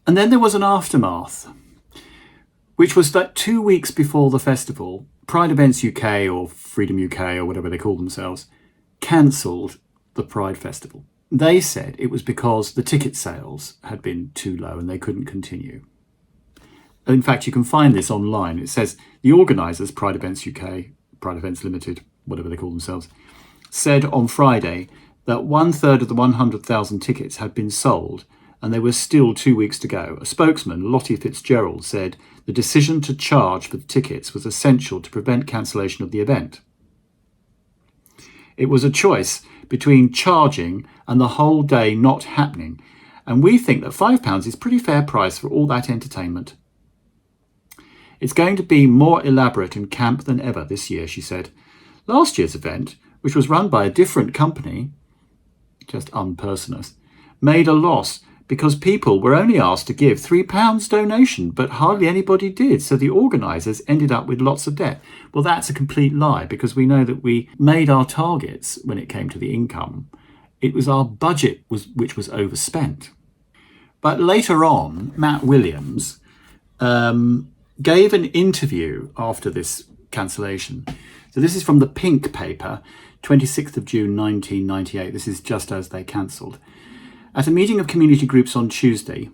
And then there was an aftermath, which was that 2 weeks before the festival, Pride Events UK or Freedom UK or whatever they call themselves, cancelled the Pride Festival. They said it was because the ticket sales had been too low and they couldn't continue. In fact, you can find this online. It says the organisers, Pride Events UK, Pride Events Limited, whatever they call themselves, said on Friday that 1/3 of the 100,000 tickets had been sold and there was still 2 weeks to go. A spokesman, Lottie Fitzgerald, said the decision to charge for the tickets was essential to prevent cancellation of the event. It was a choice between charging and the whole day not happening, and we think that £5 is a pretty fair price for all that entertainment. It's going to be more elaborate and camp than ever this year, she said. Last year's event, which was run by a different company, just unpersonous, made a loss because people were only asked to give £3 donation, but hardly anybody did. So the organisers ended up with lots of debt. Well, that's a complete lie, because we know that we made our targets when it came to the income. It was our budget which was overspent. But later on, Matt Williams gave an interview after this cancellation. So this is from the Pink paper, 26th of June 1998. This is just as they cancelled. At a meeting of community groups on Tuesday,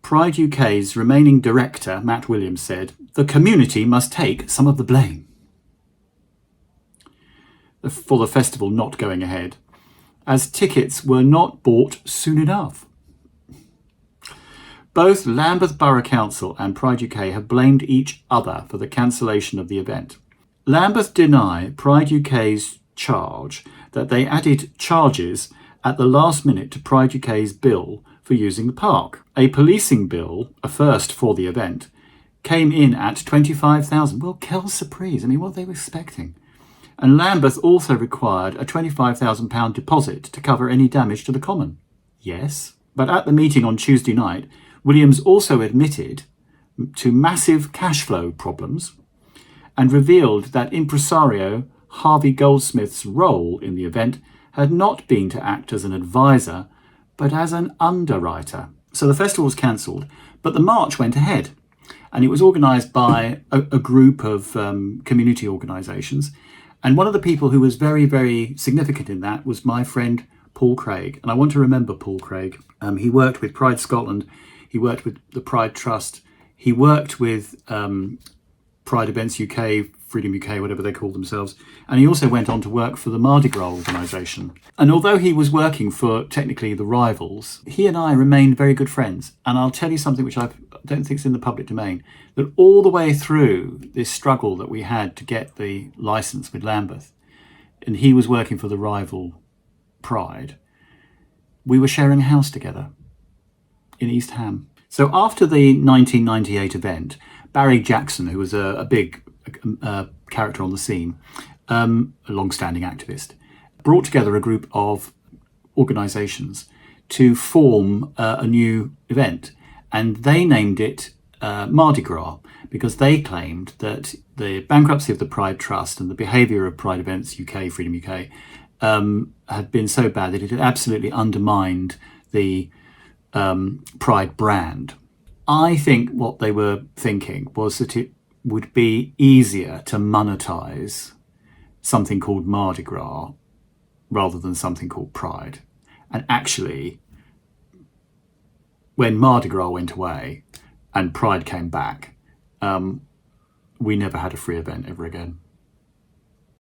Pride UK's remaining director, Matt Williams, said, the community must take some of the blame for the festival not going ahead, as tickets were not bought soon enough. Both Lambeth Borough Council and Pride UK have blamed each other for the cancellation of the event. Lambeth deny Pride UK's charge that they added charges at the last minute to Pride UK's bill for using the park. A policing bill, a first for the event, came in at £25,000. Well, quelle surprise. I mean, what were they expecting? And Lambeth also required a £25,000 deposit to cover any damage to the common. Yes, but at the meeting on Tuesday night, Williams also admitted to massive cash flow problems and revealed that impresario Harvey Goldsmith's role in the event had not been to act as an advisor, but as an underwriter. So the festival was cancelled, but the march went ahead, and it was organised by a group of community organisations. And one of the people who was very, very significant in that was my friend Paul Craig. And I want to remember Paul Craig. He worked with Pride Scotland, he worked with the Pride Trust, he worked with Pride Events UK, Freedom UK, whatever they call themselves. And he also went on to work for the Mardi Gras organisation. And although he was working for technically the rivals, he and I remained very good friends. And I'll tell you something which I don't think is in the public domain, that all the way through this struggle that we had to get the licence with Lambeth, and he was working for the rival Pride, we were sharing a house together in East Ham. So after the 1998 event, Barry Jackson, who was a big character on the scene, a long-standing activist, brought together a group of organisations to form a new event, and they named it Mardi Gras, because they claimed that the bankruptcy of the Pride Trust and the behaviour of Pride Events UK, Freedom UK, had been so bad that it had absolutely undermined the Pride brand. I think what they were thinking was that it would be easier to monetize something called Mardi Gras rather than something called Pride. And actually, when Mardi Gras went away and Pride came back, we never had a free event ever again.